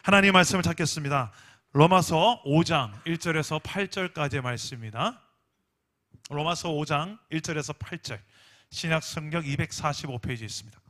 하나님의 말씀을 찾겠습니다. 로마서 5장 1절에서 8절까지의 말씀입니다. 로마서 5장 1절에서 8절, 신약 성경 245페이지에 있습니다.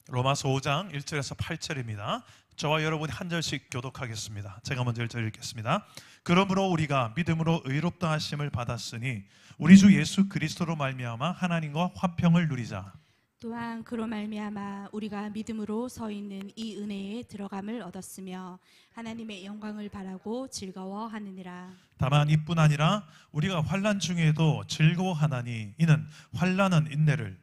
로마서 5장 1절에서 8절입니다. 저와 여러분이 한 절씩 교독하겠습니다. 제가 먼저 1절 읽겠습니다. 그러므로 우리가 믿음으로 의롭다 하심을 받았으니 우리 주 예수 그리스도로 말미암아 하나님과 화평을 누리자. 또한 그로 말미암아 우리가 믿음으로 서 있는 이 은혜에 들어감을 얻었으며 하나님의 영광을 바라고 즐거워하느니라. 다만 이뿐 아니라 우리가 환난 중에도 즐거워하나니 이는 환난은 인내를,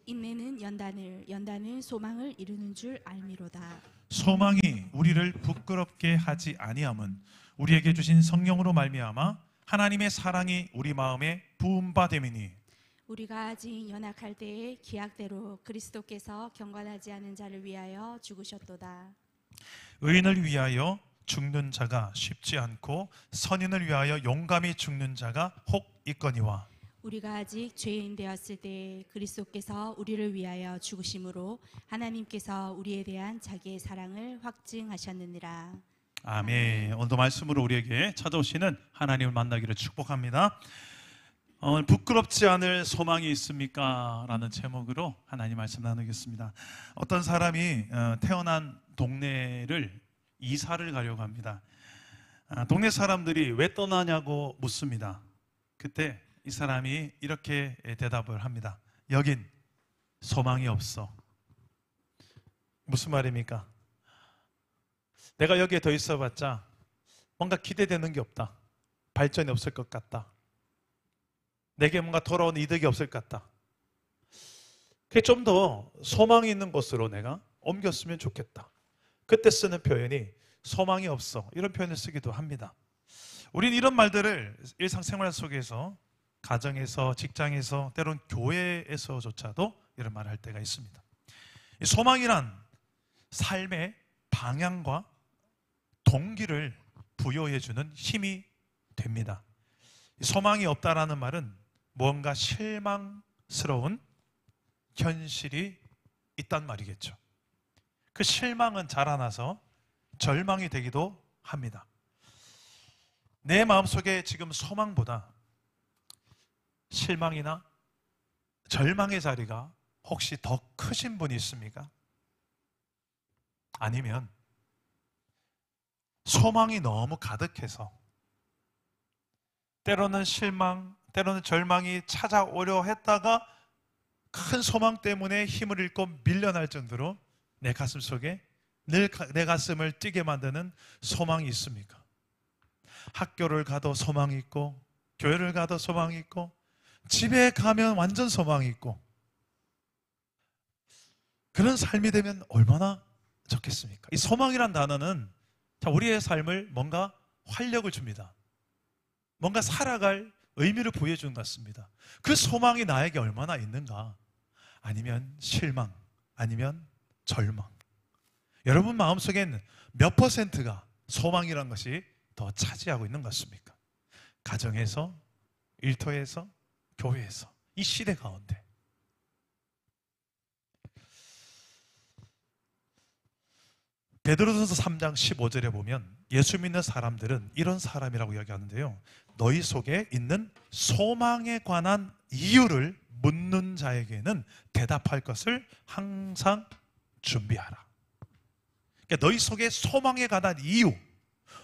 인내는 연단을, 연단은 소망을 이루는 줄 알미로다. 소망이 우리를 부끄럽게 하지 아니함은 우리에게 주신 성령으로 말미암아 하나님의 사랑이 우리 마음에 부음받음이니, 우리가 아직 연약할 때에 기약대로 그리스도께서 경건하지 않은 자를 위하여 죽으셨도다. 의인을 위하여 죽는 자가 쉽지 않고 선인을 위하여 용감히 죽는 자가 혹 있거니와, 우리가 아직 죄인 되었을 때 그리스도께서 우리를 위하여 죽으심으로 하나님께서 우리에 대한 자기의 사랑을 확증하셨느니라. 아멘. 오늘도 말씀으로 우리에게 찾아오시는 하나님을 만나기를 축복합니다. 부끄럽지 않을 소망이 있습니까? 라는 제목으로 하나님 말씀 나누겠습니다. 어떤 사람이 태어난 동네를 이사를 가려고 합니다. 동네 사람들이 왜 떠나냐고 묻습니다. 그때 이 사람이 이렇게 대답을 합니다. 여긴 소망이 없어. 무슨 말입니까? 내가 여기에 더 있어봤자 뭔가 기대되는 게 없다. 발전이 없을 것 같다. 내게 뭔가 돌아오는 이득이 없을 것 같다. 그게 좀 더 소망이 있는 곳으로 내가 옮겼으면 좋겠다. 그때 쓰는 표현이 소망이 없어, 이런 표현을 쓰기도 합니다. 우리는 이런 말들을 일상생활 속에서, 가정에서, 직장에서, 때론 교회에서조차도 이런 말을 할 때가 있습니다. 이 소망이란 삶의 방향과 동기를 부여해주는 힘이 됩니다. 소망이 없다라는 말은 뭔가 실망스러운 현실이 있단 말이겠죠. 그 실망은 자라나서 절망이 되기도 합니다. 내 마음속에 지금 소망보다 실망이나 절망의 자리가 혹시 더 크신 분이 있습니까? 아니면 소망이 너무 가득해서 때로는 실망, 때로는 절망이 찾아오려 했다가 큰 소망 때문에 힘을 잃고 밀려날 정도로 내 가슴 속에 늘 내 가슴을 뛰게 만드는 소망이 있습니까? 학교를 가도 소망이 있고, 교회를 가도 소망이 있고, 집에 가면 완전 소망이 있고, 그런 삶이 되면 얼마나 좋겠습니까? 이 소망이란 단어는 우리의 삶을 뭔가 활력을 줍니다. 뭔가 살아갈 의미를 부여해 주는 것 같습니다. 그 소망이 나에게 얼마나 있는가? 아니면 실망, 아니면 절망. 여러분 마음속엔 몇 %가 소망이라는 것이 더 차지하고 있는 것 같습니까? 가정에서, 일터에서, 교회에서, 이 시대 가운데. 베드로전서 3장 15절에 보면 예수 믿는 사람들은 이런 사람이라고 이야기하는데요, 너희 속에 있는 소망에 관한 이유를 묻는 자에게는 대답할 것을 항상 준비하라. 그러니까 너희 속에 소망에 관한 이유,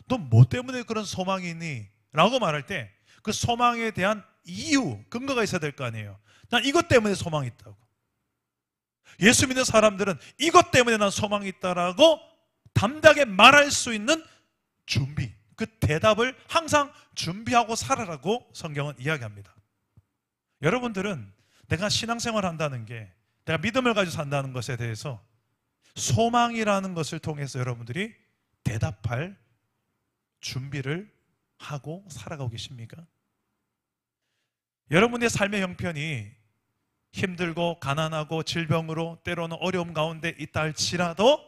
너 뭐 때문에 그런 소망이 있니? 라고 말할 때 그 소망에 대한 이유, 근거가 있어야 될 거 아니에요. 난 이것 때문에 소망이 있다고. 예수 믿는 사람들은 이것 때문에 난 소망이 있다라고 담대하게 말할 수 있는 준비, 그 대답을 항상 준비하고 살아라고 성경은 이야기합니다. 여러분들은 내가 신앙생활을 한다는 게, 내가 믿음을 가지고 산다는 것에 대해서 소망이라는 것을 통해서 여러분들이 대답할 준비를 하고 살아가고 계십니까? 여러분의 삶의 형편이 힘들고 가난하고 질병으로 때로는 어려움 가운데 있다 할지라도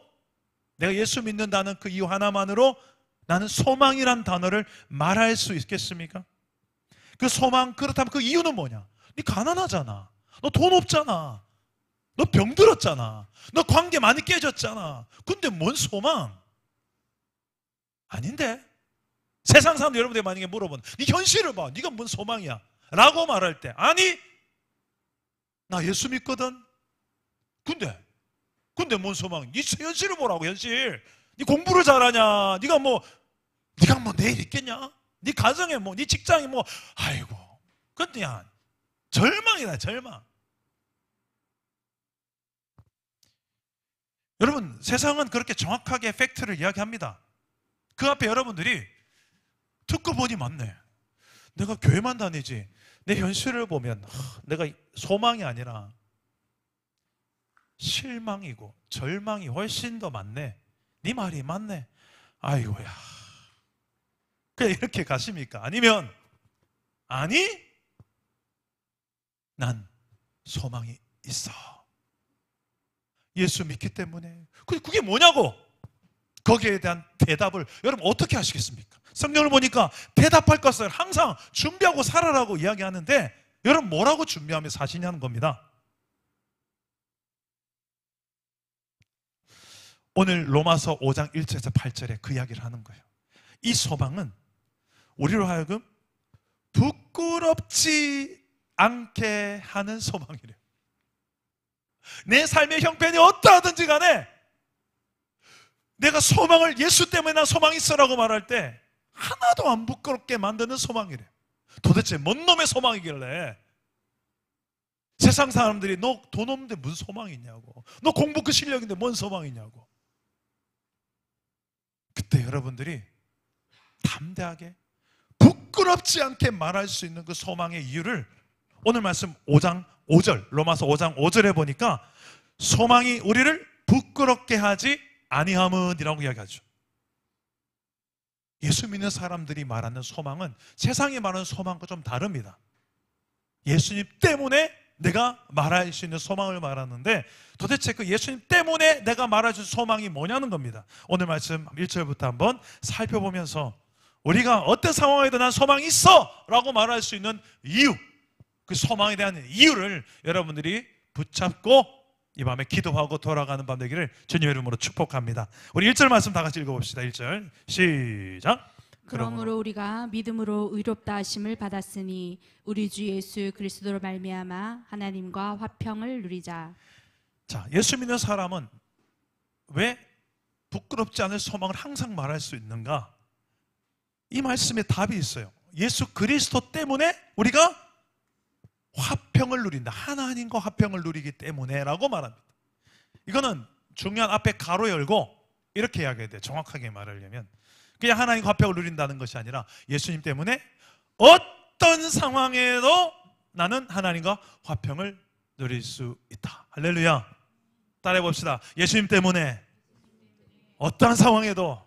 내가 예수 믿는다는 그 이유 하나만으로 나는 소망이란 단어를 말할 수 있겠습니까? 그 소망, 그렇다면 그 이유는 뭐냐? 네 가난하잖아. 너 돈 없잖아. 너 병들었잖아. 너 관계 많이 깨졌잖아. 근데 뭔 소망? 아닌데? 세상 사람들 여러분들이 만약에 물어본 네 현실을 봐. 네가 뭔 소망이야? 라고 말할 때 아니 나 예수 믿거든. 근데 뭔 소망? 네 현실을 보라고. 현실. 네 공부를 잘하냐? 네가 뭐 내일 있겠냐? 네 가정에 뭐 네 직장이 뭐 아이고 그냥 절망이다. 절망. 여러분 세상은 그렇게 정확하게 팩트를 이야기합니다. 그 앞에 여러분들이 듣고 보니 맞네. 내가 교회만 다니지 내 현실을 보면 내가 소망이 아니라 실망이고 절망이 훨씬 더 많네. 네 말이 맞네. 아이고야. 그냥 이렇게 가십니까? 아니면 아니 난 소망이 있어. 예수 믿기 때문에. 그게 뭐냐고? 거기에 대한 대답을 여러분 어떻게 하시겠습니까? 성경을 보니까 대답할 것을 항상 준비하고 살아라고 이야기하는데 여러분 뭐라고 준비하며 사시냐는 겁니다. 오늘 로마서 5장 1절에서 8절에 그 이야기를 하는 거예요. 이 소망은 우리로 하여금 부끄럽지 않게 하는 소망이래요. 내 삶의 형편이 어떠하든지 간에 내가 소망을 예수 때문에 난 소망이 있어라고 말할 때 하나도 안 부끄럽게 만드는 소망이래요. 도대체 뭔 놈의 소망이길래 세상 사람들이 너 돈 없는데 무슨 소망이 있냐고, 너 공부 그 실력인데 뭔 소망이 있냐고. 그때 여러분들이 담대하게 부끄럽지 않게 말할 수 있는 그 소망의 이유를 오늘 말씀 5장 5절 로마서 5장 5절에 보니까 소망이 우리를 부끄럽게 하지 아니함은 이라고 이야기하죠. 예수 믿는 사람들이 말하는 소망은 세상이 말하는 소망과 좀 다릅니다. 예수님 때문에 내가 말할 수 있는 소망을 말하는데 도대체 그 예수님 때문에 내가 말할 수 있는 소망이 뭐냐는 겁니다. 오늘 말씀 1절부터 한번 살펴보면서 우리가 어떤 상황에도 난 소망이 있어 라고 말할 수 있는 이유, 그 소망에 대한 이유를 여러분들이 붙잡고 이 밤에 기도하고 돌아가는 밤 되기를 주님의 이름으로 축복합니다. 우리 1절 말씀 다 같이 읽어봅시다. 1절 시작. 그러므로 우리가 믿음으로 의롭다 하심을 받았으니 우리 주 예수 그리스도로 말미암아 하나님과 화평을 누리자. 자, 예수 믿는 사람은 왜 부끄럽지 않을 소망을 항상 말할 수 있는가? 이 말씀에 답이 있어요. 예수 그리스도 때문에 우리가 화평을 누린다. 하나님과 화평을 누리기 때문에 라고 말합니다. 이거는 중요한 앞에 가로 열고 이렇게 이야기해야 돼요. 정확하게 말하려면 그냥 하나님과 화평을 누린다는 것이 아니라 예수님 때문에 어떤 상황에도 나는 하나님과 화평을 누릴 수 있다. 할렐루야. 따라해 봅시다. 예수님 때문에 어떠한 상황에도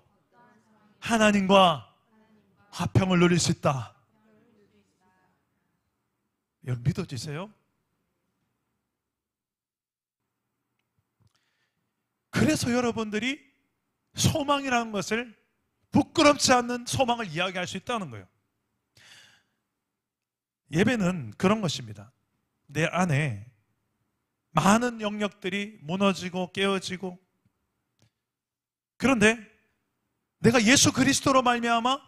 하나님과 화평을 누릴 수 있다. 여러분 믿어지세요? 그래서 여러분들이 소망이라는 것을 부끄럽지 않는 소망을 이야기할 수 있다는 거예요. 예배는 그런 것입니다. 내 안에 많은 영역들이 무너지고 깨어지고, 그런데 내가 예수 그리스도로 말미암아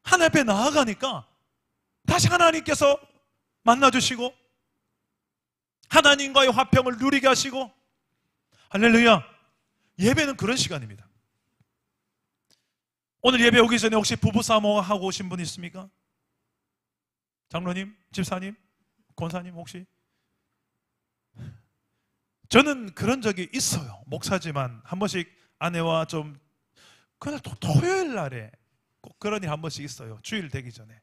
하나님 앞에 나아가니까 다시 하나님께서 만나주시고 하나님과의 화평을 누리게 하시고, 할렐루야. 예배는 그런 시간입니다. 오늘 예배 오기 전에 혹시 부부싸움 하고 오신 분 있습니까? 장로님, 집사님, 권사님 혹시? 저는 그런 적이 있어요. 목사지만 한 번씩 아내와 좀 그날 토요일 날에 꼭 그런 일 한 번씩 있어요. 주일 되기 전에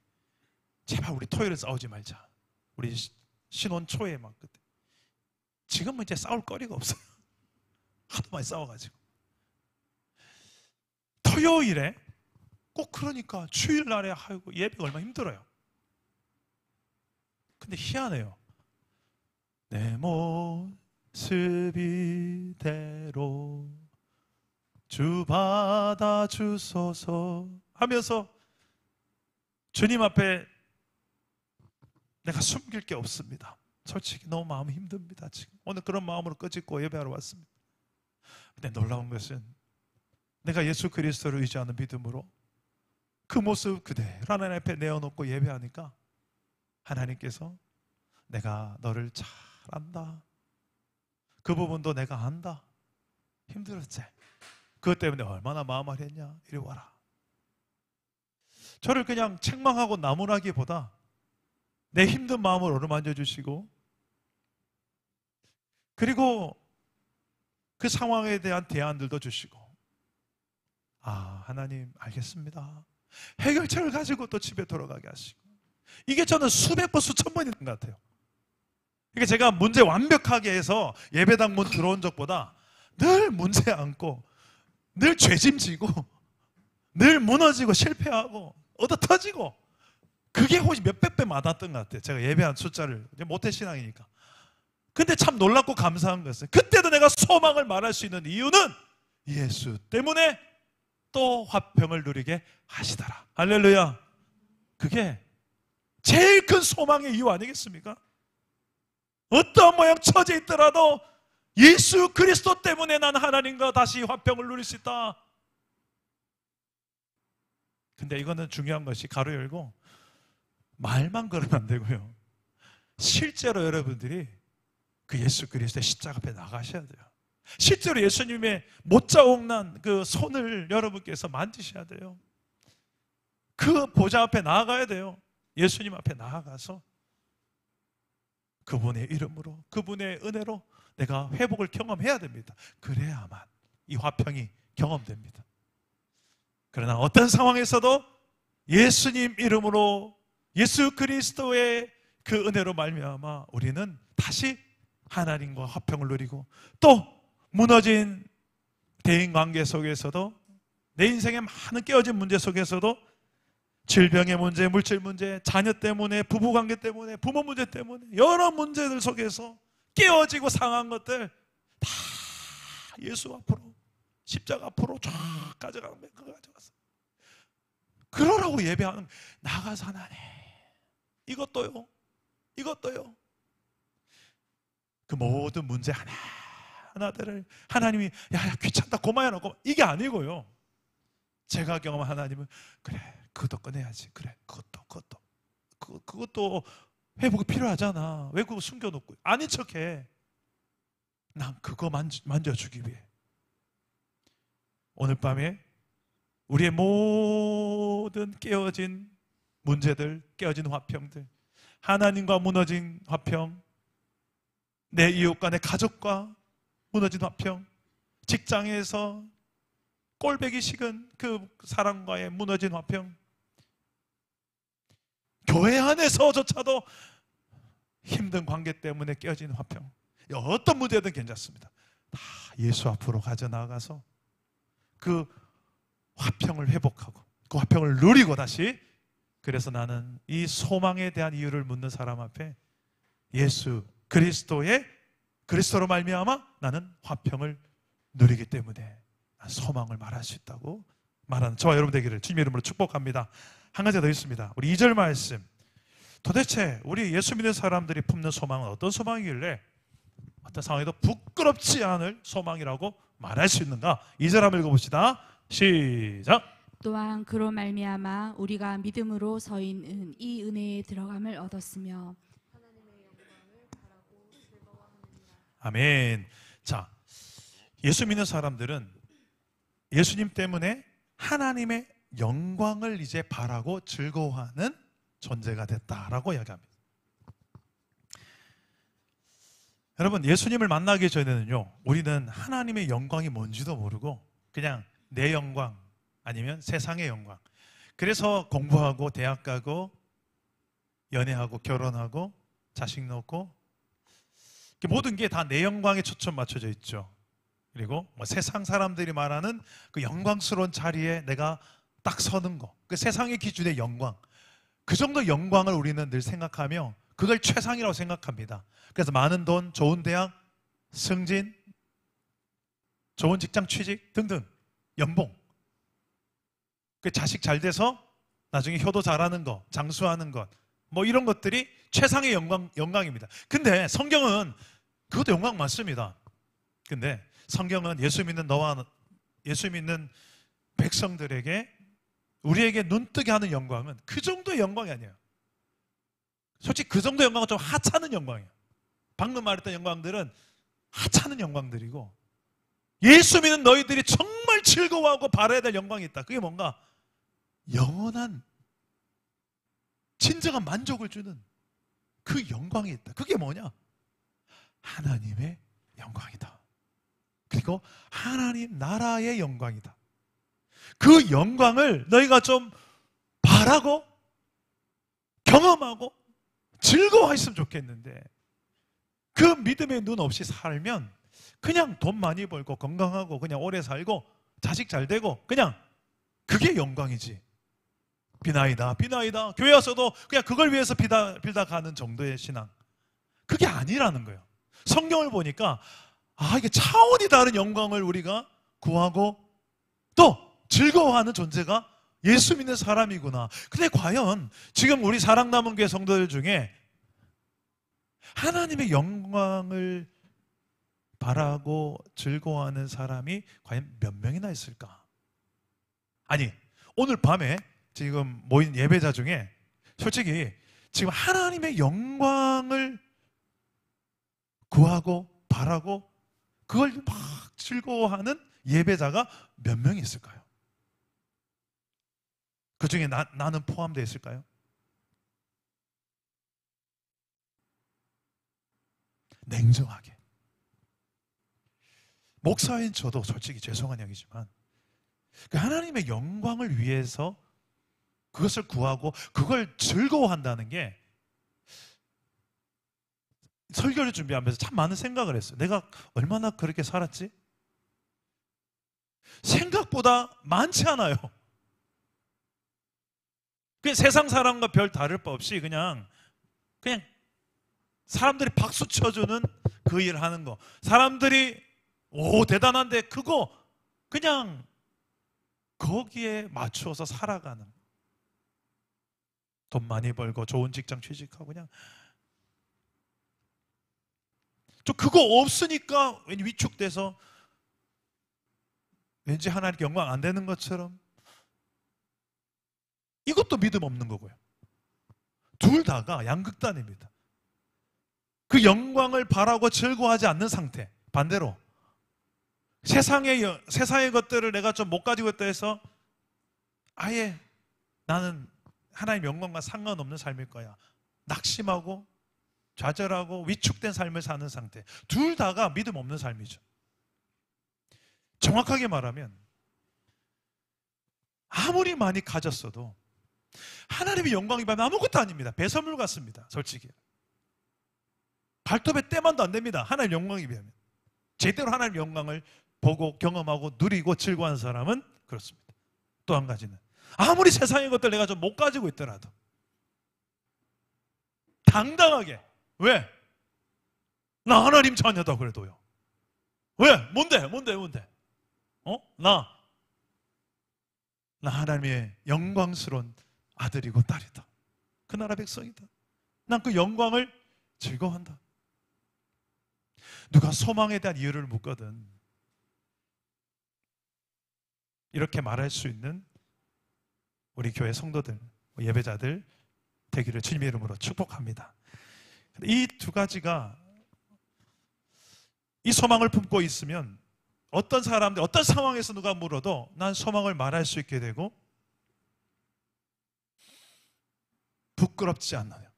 제발 우리 토요일에 싸우지 말자. 우리 신혼 초에 막 그때. 지금은 이제 싸울 거리가 없어요. 하도 많이 싸워가지고. 토요일에 꼭 그러니까 주일날에 하고 예배가 얼마나 힘들어요. 근데 희한해요. 내 모습 이대로 주 받아주소서 하면서 주님 앞에 내가 숨길 게 없습니다. 솔직히 너무 마음이 힘듭니다. 지금 오늘 그런 마음으로 끄집고 예배하러 왔습니다. 근데 놀라운 것은 내가 예수 그리스도를 의지하는 믿음으로 그 모습 그대로 하나님 앞에 내어놓고 예배하니까 하나님께서 내가 너를 잘 안다. 그 부분도 내가 안다. 힘들었지? 그것 때문에 얼마나 마음 아렸냐? 이리 와라. 저를 그냥 책망하고 나무라기보다 내 힘든 마음을 어루만져 주시고, 그리고 그 상황에 대한 대안들도 주시고, 아, 하나님 알겠습니다. 해결책을 가지고 또 집에 돌아가게 하시고, 이게 저는 수백 번 수천 번 있는 것 같아요. 그러니까 제가 문제 완벽하게 해서 예배당 문 들어온 적보다 늘 문제 안고, 늘 죄짐지고, 늘 무너지고 실패하고 얻어 터지고, 그게 혹시 몇백 배 많았던 것 같아요. 제가 예배한 숫자를, 모태신앙이니까. 근데 참 놀랍고 감사한 것은 그때도 내가 소망을 말할 수 있는 이유는 예수 때문에 또 화평을 누리게 하시더라. 할렐루야. 그게 제일 큰 소망의 이유 아니겠습니까? 어떤 모양 처지에 있더라도 예수 그리스도 때문에 난 하나님과 다시 화평을 누릴 수 있다. 근데 이거는 중요한 것이, 가로 열고 말만 걸으면 안 되고요, 실제로 여러분들이 그 예수 그리스도의 십자가 앞에 나가셔야 돼요. 실제로 예수님의 못자옥난 그 손을 여러분께서 만지셔야 돼요. 그 보좌 앞에 나아가야 돼요. 예수님 앞에 나아가서 그분의 이름으로, 그분의 은혜로 내가 회복을 경험해야 됩니다. 그래야만 이 화평이 경험됩니다. 그러나 어떤 상황에서도 예수님 이름으로, 예수 그리스도의 그 은혜로 말미암아 우리는 다시 하나님과 화평을 누리고, 또 무너진 대인관계 속에서도, 내 인생의 많은 깨어진 문제 속에서도, 질병의 문제, 물질 문제, 자녀 때문에, 부부관계 때문에, 부모 문제 때문에, 여러 문제들 속에서 깨어지고 상한 것들 다 예수 앞으로, 십자가 앞으로 쫙 가져가는 거예요. 그거 가져가서 그러라고 예배하는, 나가서 하나님 이것도요, 이것도요, 그 모든 문제 하나하나들을 하나님이 야 귀찮다 고마야 놓고, 이게 아니고요, 제가 경험한 하나님은 그래 그것도 꺼내야지, 그래 그것도 회복이 필요하잖아, 왜 그거 숨겨놓고 아닌 척해. 난 그거 만져주기 위해 오늘 밤에 우리의 모든 깨어진 문제들, 깨어진 화평들, 하나님과 무너진 화평, 내 이웃과 내 가족과 무너진 화평, 직장에서 꼴배기 식은 그 사람과의 무너진 화평, 교회 안에서조차도 힘든 관계 때문에 깨어진 화평, 어떤 문제든 괜찮습니다. 다 예수 앞으로 가져나가서 그 화평을 회복하고 그 화평을 누리고 다시, 그래서 나는 이 소망에 대한 이유를 묻는 사람 앞에 예수 그리스도로 말미암아 나는 화평을 누리기 때문에 난 소망을 말할 수 있다고 말하는 저와 여러분 되기를 주님의 이름으로 축복합니다. 한 가지 더 있습니다. 우리 2절 말씀, 도대체 우리 예수 믿는 사람들이 품는 소망은 어떤 소망이길래 어떤 상황에도 부끄럽지 않을 소망이라고 말할 수 있는가? 2절 한번 읽어봅시다. 시작. 또한 그로 말미암아 우리가 믿음으로 서 있는 이 은혜에 들어감을 얻었으며 아멘. 자, 예수 믿는 사람들은 예수님 때문에 하나님의 영광을 이제 바라고 즐거워하는 존재가 됐다라고 이야기합니다. 여러분, 예수님을 만나기 전에는요, 우리는 하나님의 영광이 뭔지도 모르고 그냥 내 영광 아니면 세상의 영광, 그래서 공부하고 대학 가고 연애하고 결혼하고 자식 낳고 모든 게 다 내 영광에 초점 맞춰져 있죠. 그리고 뭐 세상 사람들이 말하는 그 영광스러운 자리에 내가 딱 서는 거, 그 세상의 기준의 영광, 그 정도 영광을 우리는 늘 생각하며 그걸 최상이라고 생각합니다. 그래서 많은 돈, 좋은 대학, 승진, 좋은 직장 취직 등등, 연봉, 그 자식 잘 돼서 나중에 효도 잘하는 것, 장수하는 것, 뭐 이런 것들이 최상의 영광입니다. 근데 성경은 그것도 영광 많습니다. 근데 성경은 예수 믿는 너와 예수 믿는 백성들에게 우리에게 눈뜨게 하는 영광은 그 정도의 영광이 아니에요. 솔직히 그 정도의 영광은 좀 하찮은 영광이에요. 방금 말했던 영광들은 하찮은 영광들이고, 예수 믿는 너희들이 정말 즐거워하고 바라야 될 영광이 있다. 그게 뭔가 영원한 진정한 만족을 주는 그 영광이 있다. 그게 뭐냐? 하나님의 영광이다. 그리고 하나님 나라의 영광이다. 그 영광을 너희가 좀 바라고 경험하고 즐거워했으면 좋겠는데, 그 믿음의 눈 없이 살면 그냥 돈 많이 벌고 건강하고 그냥 오래 살고 자식 잘 되고 그냥 그게 영광이지. 비나이다 교회 와서도 그냥 그걸 위해서 빌다 가는 정도의 신앙, 그게 아니라는 거예요. 성경을 보니까 이게 차원이 다른 영광을 우리가 구하고 또 즐거워하는 존재가 예수 믿는 사람이구나. 근데 과연 지금 우리 사랑남은 교회 성도들 중에 하나님의 영광을 바라고 즐거워하는 사람이 과연 몇 명이나 있을까? 아니, 오늘 밤에 지금 모인 예배자 중에 솔직히 지금 하나님의 영광을 구하고 바라고 그걸 막 즐거워하는 예배자가 몇 명이 있을까요? 그 중에 나는 포함되어 있을까요? 냉정하게. 목사인 저도 솔직히 죄송한 얘기지만 그 하나님의 영광을 위해서 그것을 구하고 그걸 즐거워한다는 게, 설교를 준비하면서 참 많은 생각을 했어요. 내가 얼마나 그렇게 살았지? 생각보다 많지 않아요. 그냥 세상 사람과 별 다를 바 없이 그냥 사람들이 박수 쳐주는 그 일을 하는 거, 사람들이 오 대단한데 그거 그냥 거기에 맞추어서 살아가는, 돈 많이 벌고 좋은 직장 취직하고 그냥 좀 그거 없으니까 왠지 위축돼서 왠지 하나님께 영광 안 되는 것처럼, 이것도 믿음 없는 거고요. 둘 다가 양극단입니다. 그 영광을 바라고 즐거워하지 않는 상태, 반대로 세상의 것들을 내가 좀 못 가지고 있다 해서 아예 나는 하나님 영광과 상관없는 삶일 거야, 낙심하고 좌절하고 위축된 삶을 사는 상태, 둘 다가 믿음 없는 삶이죠. 정확하게 말하면 아무리 많이 가졌어도 하나님의 영광이 받으면 아무것도 아닙니다. 배설물 같습니다. 솔직히 발톱에 때만도 안 됩니다. 하나님 영광에 비하면. 제대로 하나님 영광을 보고 경험하고 누리고 즐거워하는 사람은 그렇습니다. 또 한 가지는 아무리 세상의 것들 내가 좀 못 가지고 있더라도 당당하게, 왜? 나 하나님 자녀다 그래도요. 왜? 뭔데? 나 하나님의 영광스러운 아들이고 딸이다. 그 나라 백성이다. 난 그 영광을 즐거워한다. 누가 소망에 대한 이유를 묻거든 이렇게 말할 수 있는 우리 교회 성도들, 예배자들 되기를 주님의 이름으로 축복합니다. 이 두 가지가, 이 소망을 품고 있으면 어떤 사람들, 어떤 상황에서 누가 물어도 난 소망을 말할 수 있게 되고 부끄럽지 않아요.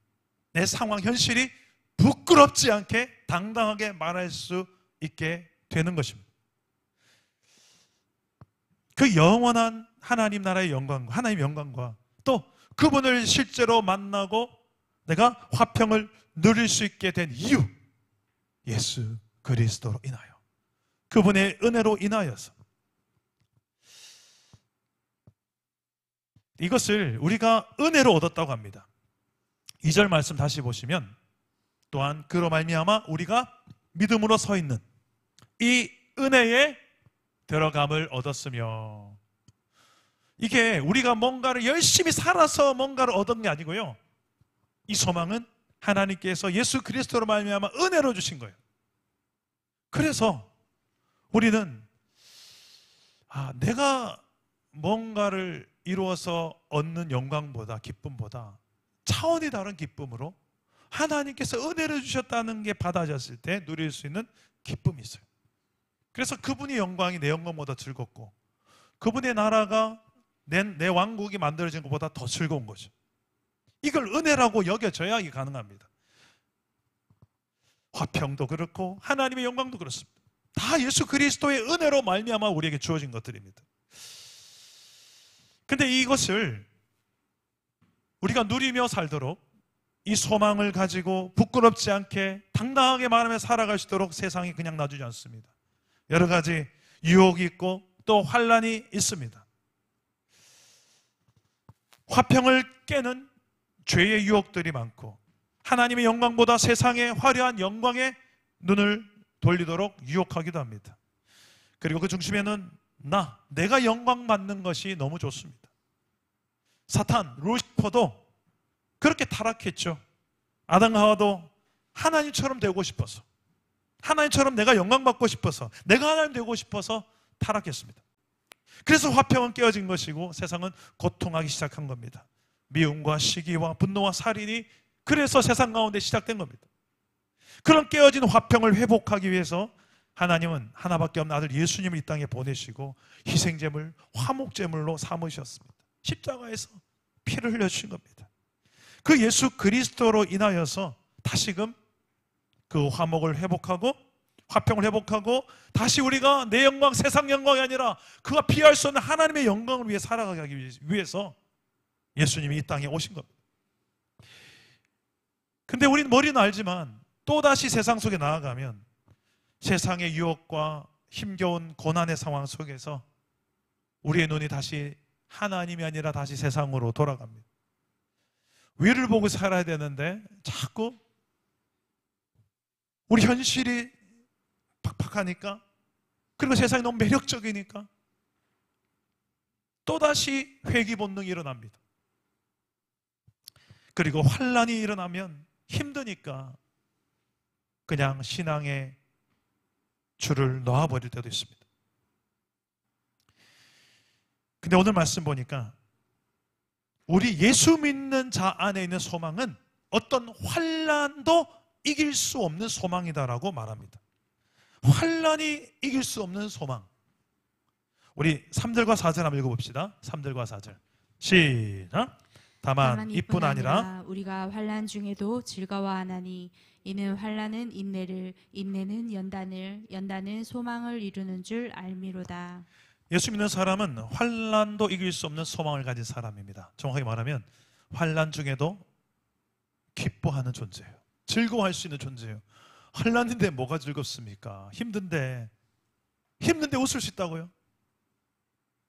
내 상황, 현실이 부끄럽지 않게 당당하게 말할 수 있게 되는 것입니다. 그 영원한 하나님 나라의 영광과 하나님의 영광과 또 그분을 실제로 만나고 내가 화평을 누릴 수 있게 된 이유, 예수 그리스도로 인하여, 그분의 은혜로 인하여서. 이것을 우리가 은혜로 얻었다고 합니다. 2절 말씀 다시 보시면, 또한 그로 말미암아 우리가 믿음으로 서 있는 이 은혜에 들어감을 얻었으며, 이게 우리가 뭔가를 열심히 살아서 뭔가를 얻은 게 아니고요, 이 소망은 하나님께서 예수 그리스도로 말미암아 은혜로 주신 거예요. 그래서 우리는 내가 뭔가를 이루어서 얻는 영광보다, 기쁨보다 차원이 다른 기쁨으로 하나님께서 은혜를 주셨다는 게 받아졌을 때 누릴 수 있는 기쁨이 있어요. 그래서 그분의 영광이 내 영광보다 즐겁고, 그분의 나라가 내 왕국이 만들어진 것보다 더 즐거운 거죠. 이걸 은혜라고 여겨져야 이게 가능합니다. 화평도 그렇고 하나님의 영광도 그렇습니다. 다 예수 그리스도의 은혜로 말미암아 우리에게 주어진 것들입니다. 근데 이것을 우리가 누리며 살도록, 이 소망을 가지고 부끄럽지 않게 당당하게 말하며 살아갈 수 있도록 세상이 그냥 놔주지 않습니다. 여러 가지 유혹이 있고 또 환란이 있습니다. 화평을 깨는 죄의 유혹들이 많고, 하나님의 영광보다 세상의 화려한 영광에 눈을 돌리도록 유혹하기도 합니다. 그리고 그 중심에는 내가 영광 받는 것이 너무 좋습니다. 사탄, 루시퍼도 그렇게 타락했죠. 아담과 하와도 하나님처럼 되고 싶어서, 하나님처럼 내가 영광 받고 싶어서, 내가 하나님 되고 싶어서 타락했습니다. 그래서 화평은 깨어진 것이고 세상은 고통하기 시작한 겁니다. 미움과 시기와 분노와 살인이 그래서 세상 가운데 시작된 겁니다. 그런 깨어진 화평을 회복하기 위해서 하나님은 하나밖에 없는 아들 예수님을 이 땅에 보내시고 희생제물, 화목제물로 삼으셨습니다. 십자가에서 피를 흘려주신 겁니다. 그 예수 그리스도로 인하여서 다시금 그 화목을 회복하고 화평을 회복하고 다시 우리가 내 영광, 세상 영광이 아니라 그가 피할 수 없는 하나님의 영광을 위해 살아가기 위해서 예수님이 이 땅에 오신 겁니다. 근데 우리는 머리는 알지만 또다시 세상 속에 나아가면 세상의 유혹과 힘겨운 고난의 상황 속에서 우리의 눈이 다시 하나님이 아니라 다시 세상으로 돌아갑니다. 위를 보고 살아야 되는데 자꾸 우리 현실이 팍팍하니까, 그리고 세상이 너무 매력적이니까 또다시 회귀 본능이 일어납니다. 그리고 환란이 일어나면 힘드니까 그냥 신앙의 줄을 놓아버릴 때도 있습니다. 근데 오늘 말씀 보니까 우리 예수 믿는 자 안에 있는 소망은 어떤 환란도 이길 수 없는 소망이다라고 말합니다. 환란이 이길 수 없는 소망. 우리 3절과 4절 한번 읽어봅시다. 3절과 4절 시작. 다만 이뿐 아니라 우리가 환란 중에도 즐거워하나니 이는 환란은 인내를, 인내는 연단을, 연단은 소망을 이루는 줄 알미로다. 예수 믿는 사람은 환란도 이길 수 없는 소망을 가진 사람입니다. 정확하게 말하면 환란 중에도 기뻐하는 존재예요. 즐거워할 수 있는 존재예요. 환란인데 뭐가 즐겁습니까? 힘든데 웃을 수 있다고요?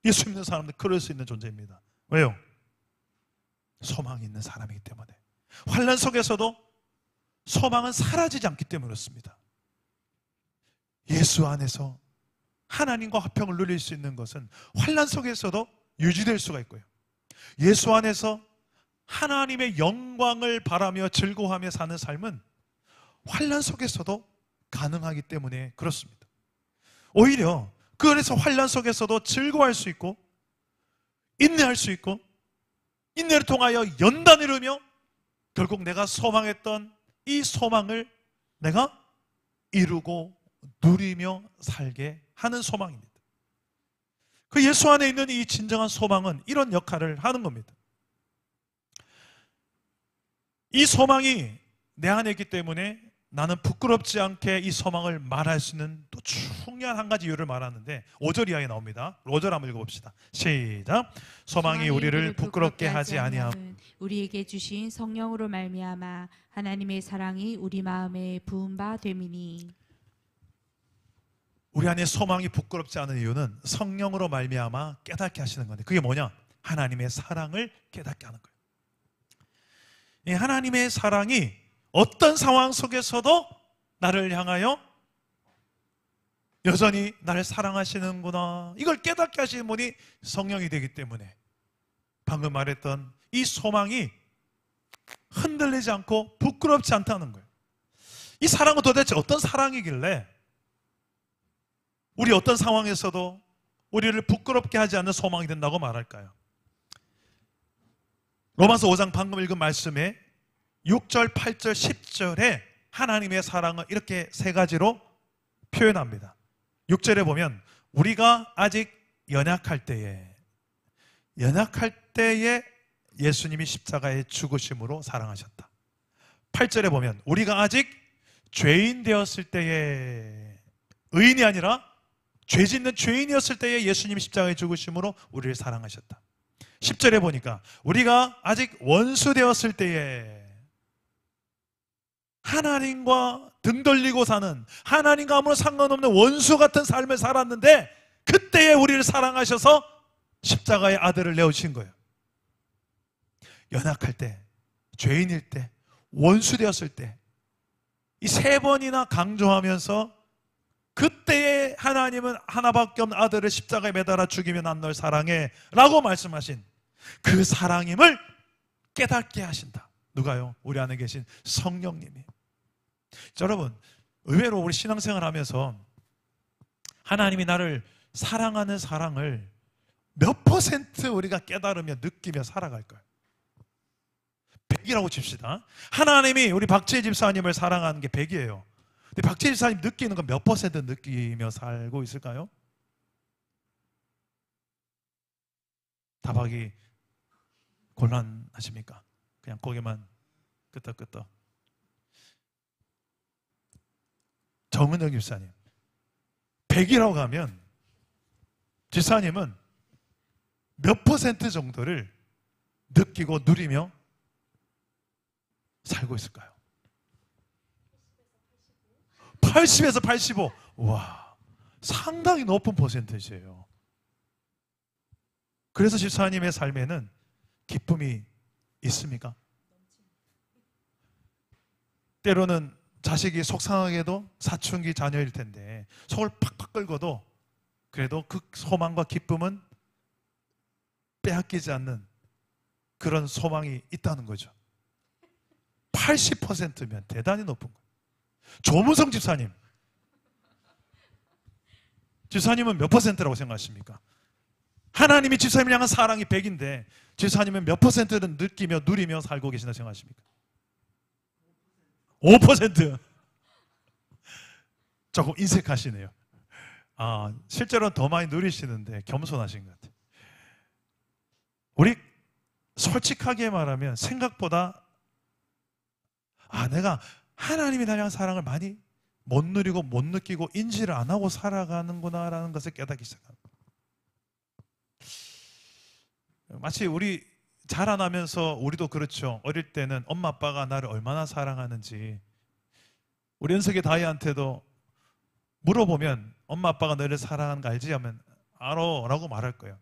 예수 믿는 사람들 그럴 수 있는 존재입니다. 왜요? 소망이 있는 사람이기 때문에. 환란 속에서도 소망은 사라지지 않기 때문에 그렇습니다. 예수 안에서 하나님과 화평을 누릴 수 있는 것은 환란 속에서도 유지될 수가 있고요. 예수 안에서 하나님의 영광을 바라며 즐거워하며 사는 삶은 환란 속에서도 가능하기 때문에 그렇습니다. 오히려 그 안에서 환란 속에서도 즐거워할 수 있고 인내할 수 있고 인내를 통하여 연단을 이루며 결국 내가 소망했던 이 소망을 내가 이루고 누리며 살게 하는 소망입니다. 그 예수 안에 있는 이 진정한 소망은 이런 역할을 하는 겁니다. 이 소망이 내 안에 있기 때문에 나는 부끄럽지 않게 이 소망을 말할 수 있는 또 중요한 한 가지 이유를 말하는데 5절 이하에 나옵니다. 5절 한번 읽어봅시다. 시작. 소망이 우리를 부끄럽게 하지 아니함. 우리에게 주신 성령으로 말미암아 하나님의 사랑이 우리 마음에 부은 바 됨이니. 우리 안에 소망이 부끄럽지 않은 이유는 성령으로 말미암아 깨닫게 하시는 건데, 그게 뭐냐? 하나님의 사랑을 깨닫게 하는 거예요. 이 하나님의 사랑이 어떤 상황 속에서도 나를 향하여 여전히 나를 사랑하시는구나, 이걸 깨닫게 하시는 분이 성령이 되기 때문에 방금 말했던 이 소망이 흔들리지 않고 부끄럽지 않다는 거예요. 이 사랑은 도대체 어떤 사랑이길래 우리 어떤 상황에서도 우리를 부끄럽게 하지 않는 소망이 된다고 말할까요? 로마서 5장 방금 읽은 말씀에 6절, 8절, 10절에 하나님의 사랑을 이렇게 세 가지로 표현합니다. 6절에 보면 우리가 아직 연약할 때에 예수님이 십자가에 죽으심으로 사랑하셨다. 8절에 보면 우리가 아직 죄인 되었을 때에, 의인이 아니라 죄 짓는 죄인이었을 때에 예수님이 십자가에 죽으심으로 우리를 사랑하셨다. 10절에 보니까 우리가 아직 원수 되었을 때에, 하나님과 등 돌리고 사는, 하나님과 아무런 상관없는 원수 같은 삶을 살았는데 그때에 우리를 사랑하셔서 십자가의 아들을 내어주신 거예요. 연약할 때, 죄인일 때, 원수 되었을 때, 이 세 번이나 강조하면서 그때에 하나님은 하나밖에 없는 아들을 십자가에 매달아 죽이며 난 널 사랑해 라고 말씀하신 그 사랑임을 깨닫게 하신다. 누가요? 우리 안에 계신 성령님이. 여러분, 의외로 우리 신앙생활 하면서 하나님이 나를 사랑하는 사랑을 몇 퍼센트 우리가 깨달으며 느끼며 살아갈까요? 100이라고 칩시다. 하나님이 우리 박재희 집사님을 사랑하는 게 100이에요. 근데 박재희 집사님 느끼는 건 몇 퍼센트 느끼며 살고 있을까요? 답하기 곤란하십니까? 그냥 고개만 끄덕끄덕. 정은영 집사님 100이라고 하면 집사님은 몇 퍼센트 정도를 느끼고 누리며 살고 있을까요? 80에서 85. 와, 상당히 높은 퍼센테이지예요. 그래서 집사님의 삶에는 기쁨이 있습니까? 때로는 자식이 속상하게도 사춘기 자녀일 텐데 속을 팍팍 끓고도 그래도 그 소망과 기쁨은 빼앗기지 않는 그런 소망이 있다는 거죠. 80%면 대단히 높은 거예요. 조문성 집사님, 집사님은 몇 퍼센트라고 생각하십니까? 하나님이 집사님을 향한 사랑이 100인데 집사님은 몇 퍼센트를 느끼며 누리며 살고 계신다고 생각하십니까? 5%. 조금 인색하시네요. 실제로는 더 많이 누리시는데 겸손하신 것 같아요. 우리 솔직하게 말하면 생각보다 내가 하나님이 나를 향한 사랑을 많이 못 누리고 못 느끼고 인지를 안 하고 살아가는구나라는 것을 깨닫기 시작합니다. 마치 우리 자라나면서 우리도 그렇죠. 어릴 때는 엄마 아빠가 나를 얼마나 사랑하는지 우리 은석이 다이한테도 물어보면 엄마 아빠가 너를 사랑하는 거 알지? 하면 알아 라고 말할 거예요.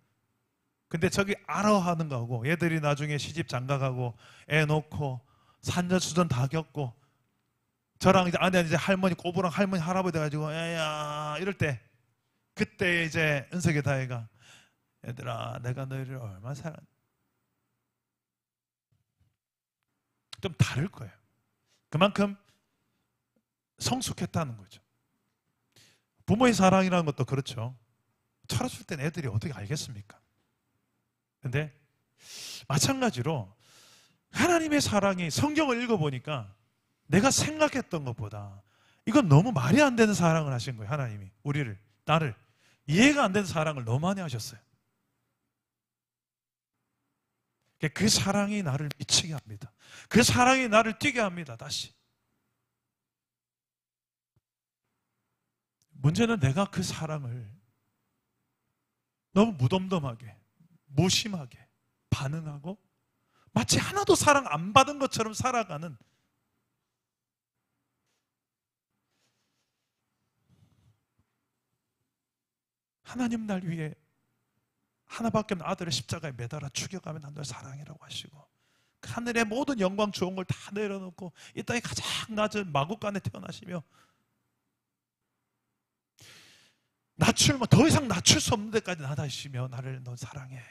근데 저기 알아 하는 거하고 얘들이 나중에 시집 장가가고 애 놓고 산전수전 다 겪고 저랑 이제 아내 이제 할머니 꼬부랑 할머니 할아버지 돼가지고 애야 이럴 때 그때 이제 은석이 다이가 얘들아 내가 너희를 얼마나 사랑 좀 다를 거예요. 그만큼 성숙했다는 거죠. 부모의 사랑이라는 것도 그렇죠. 철없을 땐 애들이 어떻게 알겠습니까? 근데 마찬가지로 하나님의 사랑이 성경을 읽어보니까 내가 생각했던 것보다 이건 너무 말이 안 되는 사랑을 하신 거예요. 하나님이 우리를, 나를 이해가 안 되는 사랑을 너무 많이 하셨어요. 그 사랑이 나를 미치게 합니다. 그 사랑이 나를 뛰게 합니다. 다시. 문제는 내가 그 사랑을 너무 무덤덤하게 무심하게 반응하고 마치 하나도 사랑 안 받은 것처럼 살아가는 하나님 날 위해 하나밖에 없는 아들을 십자가에 매달아 죽여가면 난 널 사랑이라고 하시고 하늘의 모든 영광 좋은 걸 다 내려놓고 이 땅의 가장 낮은 마구간에 태어나시며 더 이상 낮출 수 없는 데까지 나다시며 나를 넌 사랑해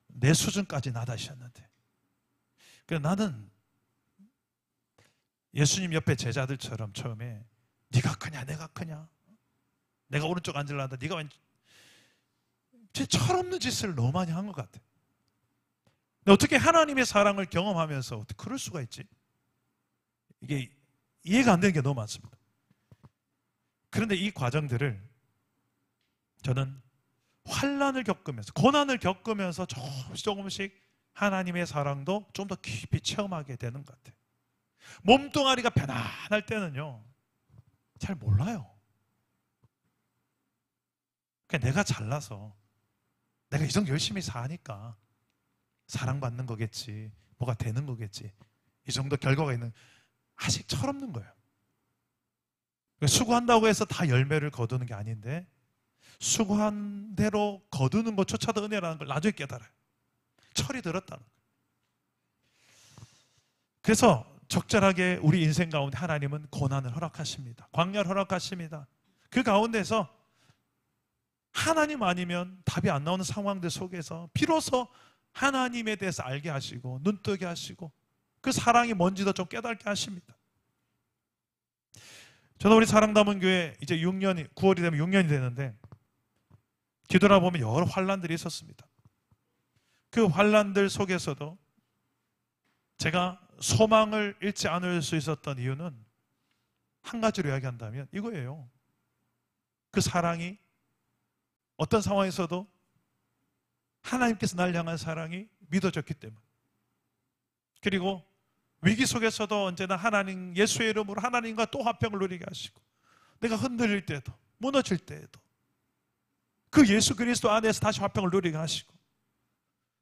내 수준까지 나다셨는데 그래서 나는 예수님 옆에 제자들처럼 처음에 네가 크냐 내가 크냐, 내가 오른쪽 앉으려다 네가 왼쪽, 제 철없는 짓을 너무 많이 한 것 같아. 근데 어떻게 하나님의 사랑을 경험하면서 어떻게 그럴 수가 있지? 이게 이해가 안 되는 게 너무 많습니다. 그런데 이 과정들을 저는 환난을 겪으면서, 고난을 겪으면서 조금씩 하나님의 사랑도 좀 더 깊이 체험하게 되는 것 같아요. 몸뚱아리가 편안할 때는요 잘 몰라요. 그냥 내가 잘나서 내가 이 정도 열심히 사니까 사랑받는 거겠지, 뭐가 되는 거겠지, 이 정도 결과가 있는, 아직 철없는 거예요. 수고한다고 해서 다 열매를 거두는 게 아닌데 수고한 대로 거두는 것조차도 은혜라는 걸 나중에 깨달아요. 철이 들었다는 거예요. 그래서 적절하게 우리 인생 가운데 하나님은 고난을 허락하십니다. 광야를 허락하십니다. 그 가운데서 하나님 아니면 답이 안 나오는 상황들 속에서 비로소 하나님에 대해서 알게 하시고 눈뜨게 하시고 그 사랑이 뭔지도 좀 깨닫게 하십니다. 저는 우리 사랑담은 교회 이제 6년이, 9월이 되면 6년이 되는데 뒤돌아보면 여러 환난들이 있었습니다. 그 환난들 속에서도 제가 소망을 잃지 않을 수 있었던 이유는 한 가지로 이야기한다면 이거예요. 그 사랑이 어떤 상황에서도 하나님께서 날 향한 사랑이 믿어졌기 때문, 그리고 위기 속에서도 언제나 하나님, 예수의 이름으로 하나님과 또 화평을 누리게 하시고, 내가 흔들릴 때도 무너질 때에도 그 예수 그리스도 안에서 다시 화평을 누리게 하시고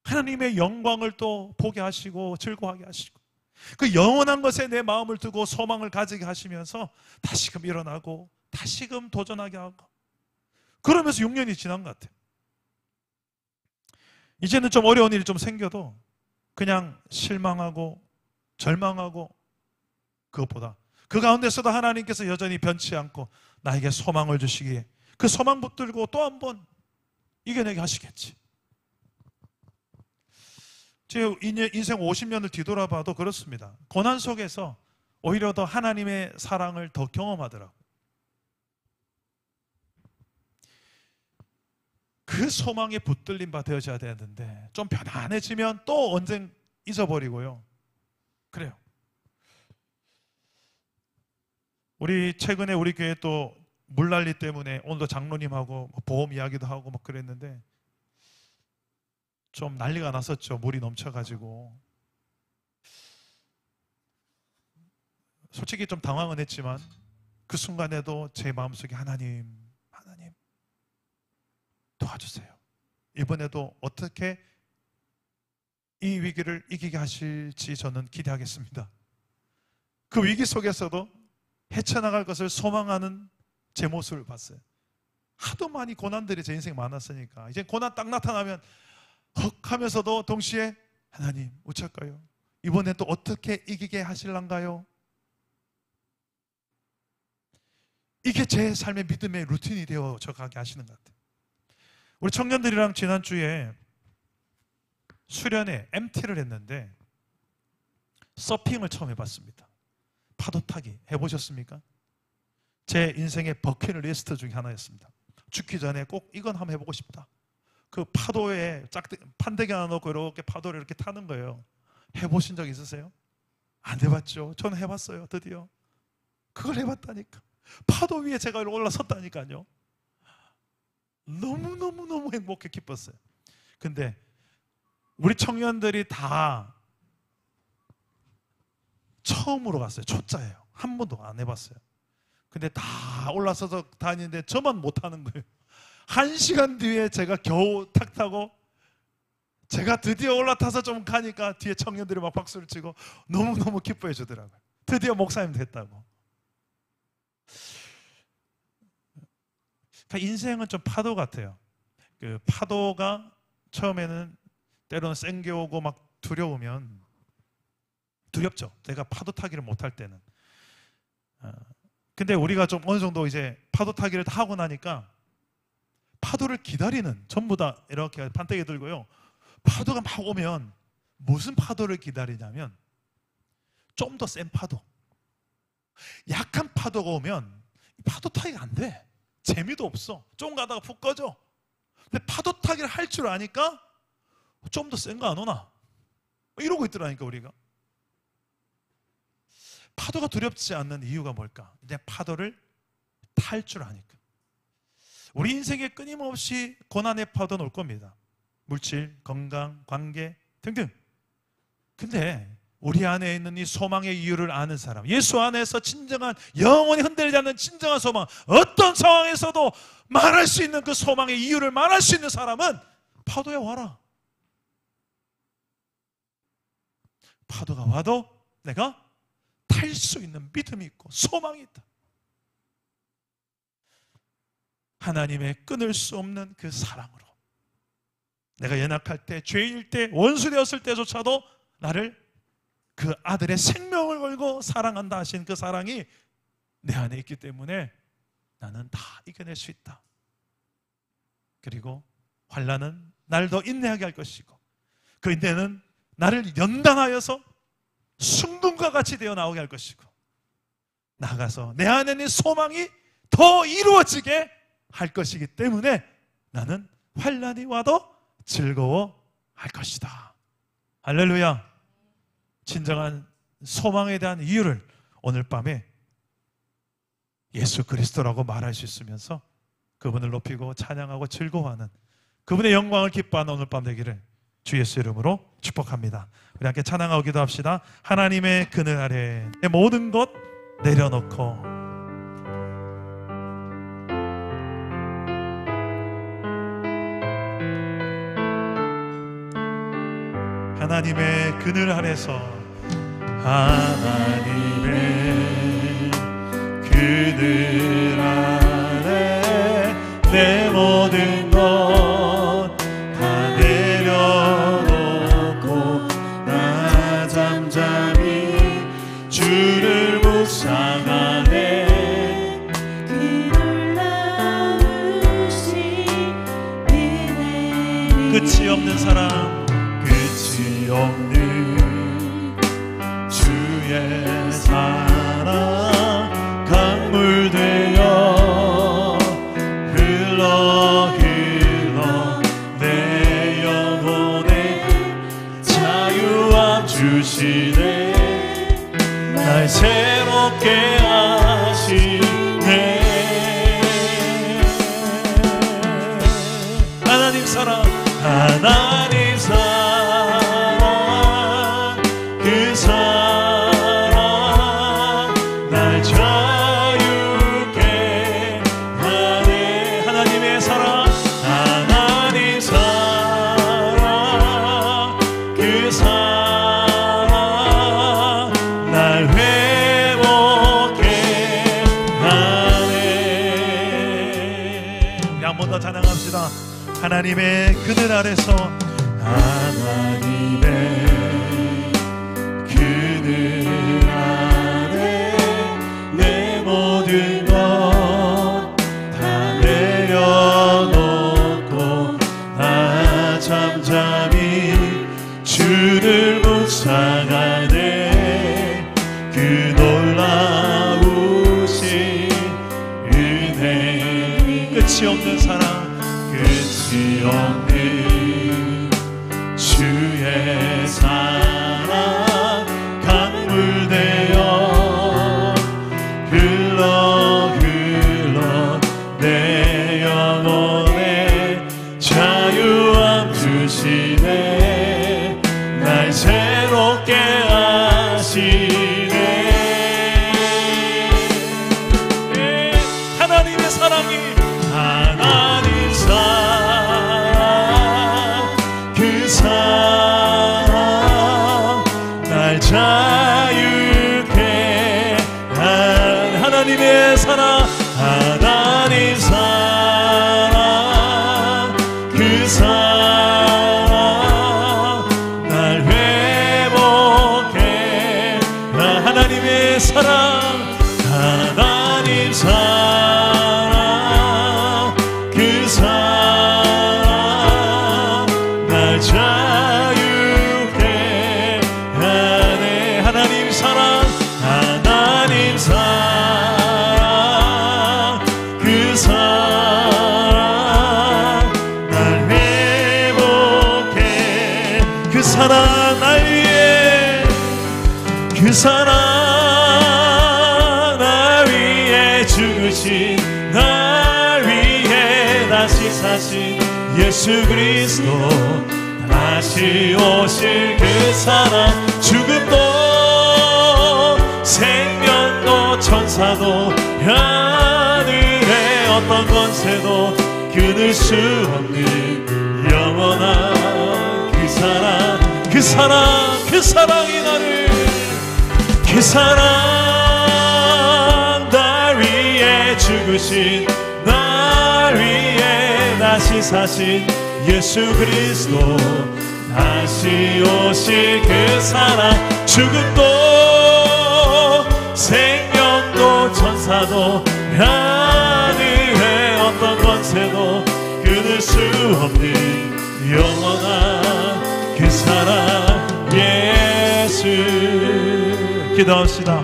하나님의 영광을 또 보게 하시고 즐거워하게 하시고 그 영원한 것에 내 마음을 두고 소망을 가지게 하시면서 다시금 일어나고 다시금 도전하게 하고, 그러면서 6년이 지난 것 같아요. 이제는 좀 어려운 일이 좀 생겨도 그냥 실망하고 절망하고, 그것보다 그 가운데서도 하나님께서 여전히 변치 않고 나에게 소망을 주시기에 그 소망 붙들고 또 한 번 이겨내게 하시겠지. 제 인생 50년을 뒤돌아봐도 그렇습니다. 고난 속에서 오히려 더 하나님의 사랑을 더 경험하더라고요. 그 소망에 붙들림 바 되어져야 되는데 좀 편안해지면 또 언젠 잊어버리고요. 그래요. 우리 최근에 우리 교회 또 물난리 때문에 오늘도 장로님하고 보험 이야기도 하고 막 그랬는데 좀 난리가 났었죠. 물이 넘쳐가지고. 솔직히 좀 당황은 했지만 그 순간에도 제 마음속에 하나님 도와주세요. 이번에도 어떻게 이 위기를 이기게 하실지 저는 기대하겠습니다. 그 위기 속에서도 헤쳐나갈 것을 소망하는 제 모습을 봤어요. 하도 많이 고난들이 제 인생에 많았으니까 이제 고난 딱 나타나면 헉 하면서도 동시에 하나님 어쩔까요? 이번에 또 어떻게 이기게 하실란가요? 이게 제 삶의 믿음의 루틴이 되어져 가게 하시는 것 같아요. 우리 청년들이랑 지난주에 수련회 MT를 했는데 서핑을 처음 해봤습니다. 파도 타기 해보셨습니까? 제 인생의 버킷리스트 중에 하나였습니다. 죽기 전에 꼭 이건 한번 해보고 싶다. 그 파도에 판대기 하나 놓고 이렇게 파도를 이렇게 타는 거예요. 해보신 적 있으세요? 안 해봤죠. 저는 해봤어요. 드디어 그걸 해봤다니까. 파도 위에 제가 올라섰다니까요. 너무 행복해 기뻤어요. 근데 우리 청년들이 다 처음으로 갔어요. 초짜예요. 한 번도 안 해봤어요. 근데 다 올라서서 다니는데 저만 못하는 거예요. 1시간 뒤에 제가 겨우 탁 타고 제가 드디어 올라타서 좀 가니까 뒤에 청년들이 막 박수를 치고 너무너무 기뻐해 주더라고요. 드디어 목사님 됐다고. 그러니까 인생은 좀 파도 같아요. 그 파도가 처음에는 때로는 쌩겨오고 막 두려우면 두렵죠. 내가 파도 타기를 못할 때는. 근데 우리가 좀 어느 정도 이제 파도 타기를 다 하고 나니까 파도를 기다리는, 전부 다 이렇게 판때기 들고요. 파도가 막 오면 무슨 파도를 기다리냐면 좀 더 센 파도. 약한 파도가 오면 파도 타기가 안 돼. 재미도 없어. 좀 가다가 푹 꺼져. 근데 파도 타기를 할 줄 아니까 좀 더 센 거 안 오나? 이러고 있더라니까 우리가. 파도가 두렵지 않는 이유가 뭘까? 이제 파도를 탈 줄 아니까. 우리 인생에 끊임없이 고난의 파도는 올 겁니다. 물질, 건강, 관계 등등. 근데 우리 안에 있는 이 소망의 이유를 아는 사람, 예수 안에서 진정한, 영원히 흔들리지 않는 진정한 소망, 어떤 상황에서도 말할 수 있는 그 소망의 이유를 말할 수 있는 사람은 파도야 와라. 파도가 와도 내가 탈 수 있는 믿음이 있고 소망이 있다. 하나님의 끊을 수 없는 그 사랑으로 내가 연약할 때, 죄인일 때, 원수 되었을 때조차도 나를 그 아들의 생명을 걸고 사랑한다 하신 그 사랑이 내 안에 있기 때문에 나는 다 이겨낼 수 있다. 그리고 환난은 날 더 인내하게 할 것이고 그 인내는 나를 연단하여서 순금과 같이 되어 나오게 할 것이고 나아가서 내 안에 있는 소망이 더 이루어지게 할 것이기 때문에 나는 환난이 와도 즐거워할 것이다. 할렐루야. 진정한 소망에 대한 이유를 오늘 밤에 예수 그리스도라고 말할 수 있으면서 그분을 높이고 찬양하고 즐거워하는, 그분의 영광을 기뻐하는 오늘 밤 되기를 주 예수 이름으로 축복합니다. 우리 함께 찬양하고 기도합시다. 하나님의 그늘 아래 내 모든 것 내려놓고 하나님의 그늘 아래서, 하나님의 그늘 아래 내 모든 것 다 내려놓고 나 잠잠히 주를 묵상하네. 그를 낳으신 은혜를 끝이 없는 사랑, 끝이 없는 주의 사랑 강물 되어 흘러 흘러 내 영혼에 자유함 주시네. 날 새롭게 하시네. 하나님 사랑, 하나님 사랑, 그 사랑 날 자유케 하네. 하나님의 사랑, 하나님 사랑, 그 사랑 날 회복케 하네. 우리 한 번 더 찬양합시다. 하나님의 그늘 아래서, 하나님의 그늘 아래 내 모든 것 다 내려놓고 나 잠잠히 주를 묵상하네. 그 놀라우신 은혜, 끝이 없는 사랑, 끝이 없는 주의 사랑 강물 되어 흘러 흘러 내 영혼에 자유함 주시네. 날 새롭게 하시네. 하나님의 사랑이, 하나님 사랑, 그 사랑 날 자유케 한, 하나님의 사랑, 하나님 사랑, 그 사랑 날 회복해. 하나님의 사랑, 하나님 사랑, 그 사랑 날 자유케 그 사랑 날 위해 죽으신 날 위해 다시 사신 예수 그리스도 다시 오실 그 사랑 죽음도 생명도 천사도 하늘의 어떤 권세도 끊을 수 없는 영원한 그 사랑 그 사랑 그 사랑이 나를 그 사랑 날 위해 죽으신 날 위해 다시 사신 예수 그리스도 다시 오실 그 사랑 죽음도 생명도 천사도 하늘의 어떤 권세도 끊을 수 없는 영원한 그 사랑 예수. 기도합시다.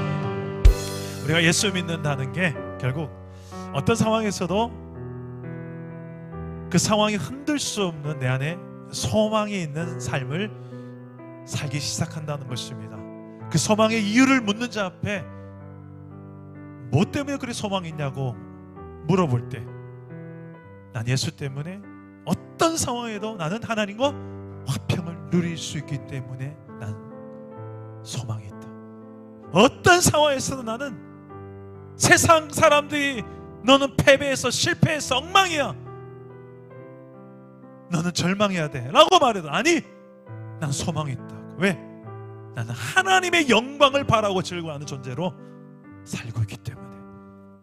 우리가 예수 믿는다는 게 결국 어떤 상황에서도 그 상황이 흔들 수 없는 내 안에 소망이 있는 삶을 살기 시작한다는 것입니다. 그 소망의 이유를 묻는 자 앞에 뭐 때문에 그리 소망이 있냐고 물어볼 때 난 예수 때문에 어떤 상황에도 나는 하나님과 화평을 누릴 수 있기 때문에 난 소망이 있다. 어떤 상황에서도 나는 세상 사람들이 너는 패배해서 실패해서 엉망이야, 너는 절망해야 돼 라고 말해도 아니, 난 소망이 있다고. 왜? 나는 하나님의 영광을 바라고 즐거워하는 존재로 살고 있기 때문에.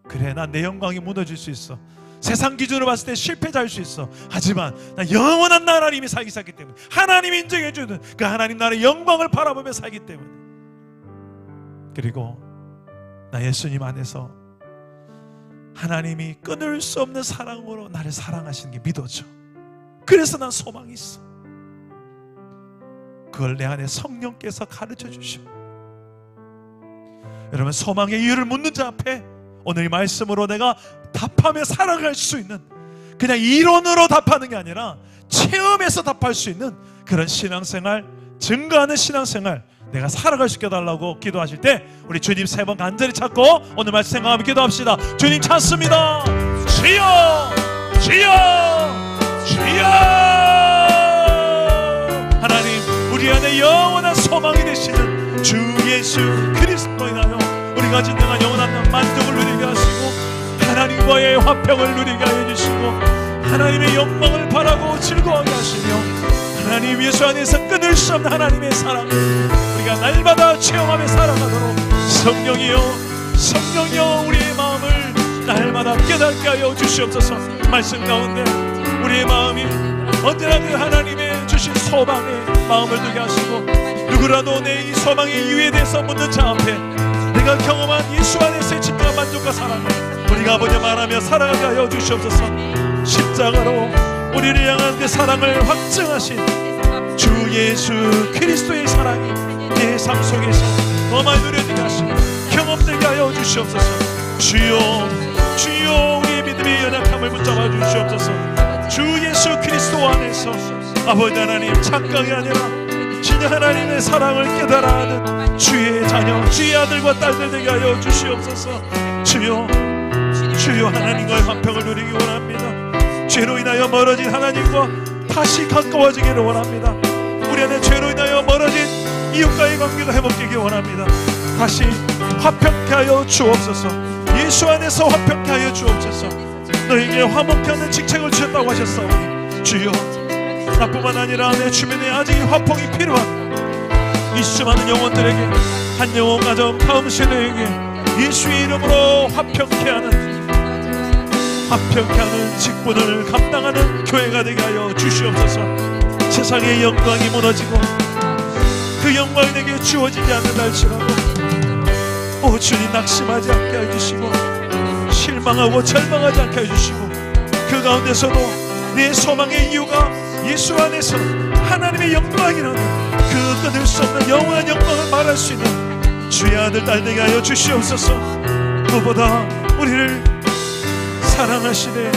그래, 난 내 영광이 무너질 수 있어. 세상 기준으로 봤을 때 실패자일 수 있어. 하지만 난 영원한 하나님이 살기 시작했기 때문에, 하나님이 인정해주는 그 하나님 나라의 영광을 바라보며 살기 때문에. 그리고 나 예수님 안에서 하나님이 끊을 수 없는 사랑으로 나를 사랑하시는 게 믿어져. 그래서 난 소망이 있어. 그걸 내 안에 성령께서 가르쳐 주시고. 여러분, 소망의 이유를 묻는 자 앞에 오늘 이 말씀으로 내가 답하며 살아갈 수 있는, 그냥 이론으로 답하는 게 아니라 체험에서 답할 수 있는 그런 신앙생활, 증거하는 신앙생활 내가 살아갈 수 있게 해달라고 기도하실 때 우리 주님 세 번 간절히 찾고 오늘 말씀 생각하며 기도합시다. 주님 찾습니다. 주여, 주여, 주여. 하나님, 우리 안에 영원한 소망이 되시는 주 예수 그리스도로 인하여 우리가 진정한 영원한 만족을 누리게 하시고 하나님과의 화평을 누리게 하여 주시고 하나님의 영광을 바라고 즐거워하게 하시며 하나님 예수 안에서 끊을 수 없는 하나님의 사랑을 우리가 날마다 체험하며 살아가도록 성령이여, 성령이여, 우리의 마음을 날마다 깨닫게 하여 주시옵소서. 말씀 가운데 우리의 마음이 언제나 그 하나님의 주신 소망에 마음을 두게 하시고, 누구라도 내 이 소망의 이유에 대해서 묻는 자 앞에 내가 경험한 예수 안에서의 진정한 만족과 사랑을 우리가 아버지 말하며 살아가게 하여 주시옵소서. 십자가로 우리를 향한 그 사랑을 확증하신 주 예수 그리스도의 사랑이 내 삶 속에서 더 많이 누려지게 하시고 경험되게 하여 주시옵소서. 주여, 주여, 우리의 믿음의 연약함을 붙잡아 주시옵소서. 주 예수 그리스도 안에서 아버지 하나님 착각이 아니라 진짜 하나님의 사랑을 깨달아 하는 주의 자녀, 주의 아들과 딸들 되게 하여 주시옵소서. 주여, 주여, 하나님과의 화평을 누리기 원합니다. 죄로 인하여 멀어진 하나님과 다시 가까워지기를 원합니다. 우리 안에 죄로 인하여 멀어진 이웃과의 관계가 회복되기 원합니다. 다시 화평케 하여 주옵소서. 예수 안에서 화평케 하여 주옵소서. 너에게 화목케 하는 직책을 주셨다고 하셨사오니 주여, 나뿐만 아니라 내 주변에 아직 화평이 필요한 이 수많은 영혼들에게, 한 영혼 가정 다음 세대에게 예수의 이름으로 화평케 하는 직분을 감당하는 교회가 되게 하여 주시옵소서. 세상의 영광이 무너지고 그 영광이 내게 주어지지 않는다 할지라도 오 주님, 낙심하지 않게 해주시고 실망하고 절망하지 않게 해주시고 그 가운데서도 내 소망의 이유가 예수 안에서 하나님의 영광이라는 그 끊을 수 없는 영원한 영광을 말할 수 있는 주의 아들 딸 되게 하여 주시옵소서. 무엇보다 우리를 사랑하시되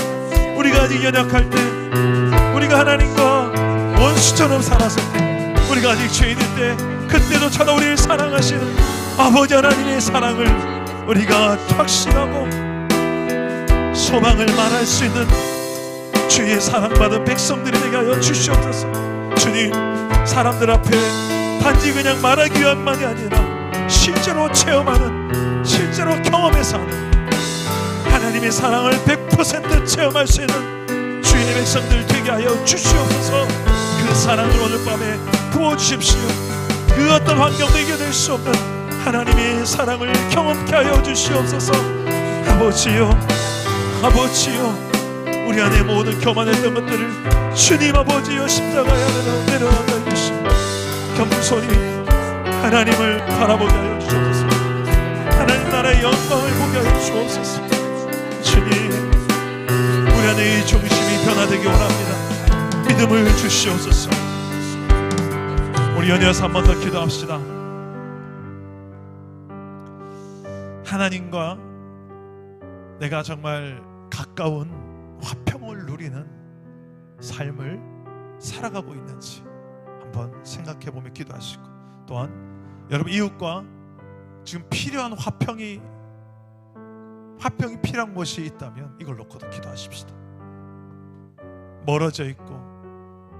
우리가 아직 연약할 때, 우리가 하나님과 원수처럼 살았을 때, 우리가 아직 죄인일 때, 그때도 찾아 우리를 사랑하시는 아버지 하나님의 사랑을 우리가 확신하고 소망을 말할 수 있는 주의 사랑받은 백성들이 되게 하여 주시옵소서. 주님, 사람들 앞에 단지 그냥 말하기 위함만이 아니라 실제로 체험하는, 실제로 경험해서 하는 하나님의 사랑을 100% 체험할 수 있는 주인의 백성들 되게 하여 주시옵소서. 그 사랑을 오늘 밤에 부어주십시오. 그 어떤 환경도 이겨낼 수 없는 하나님의 사랑을 경험케 하여 주시옵소서. 아버지요, 아버지요, 우리 안에 모든 교만했던 것들을 주님 아버지여 십자가에 내려놔 주시고 겸손히 하나님을 바라보게 하여 주옵소서. 하나님 나라의 영광을 보게 하여 주옵소서. 주님, 우리 안에 이 중심이 변화되기 원합니다. 믿음을 주시옵소서. 우리 연이어서 한 번 더 기도합시다. 하나님과 내가 정말 가까운 화평을 누리는 삶을 살아가고 있는지 한번 생각해보며 기도하시고, 또한 여러분 이웃과 지금 필요한 화평이 필요한 곳이 있다면 이걸 놓고도 기도하십시다. 멀어져 있고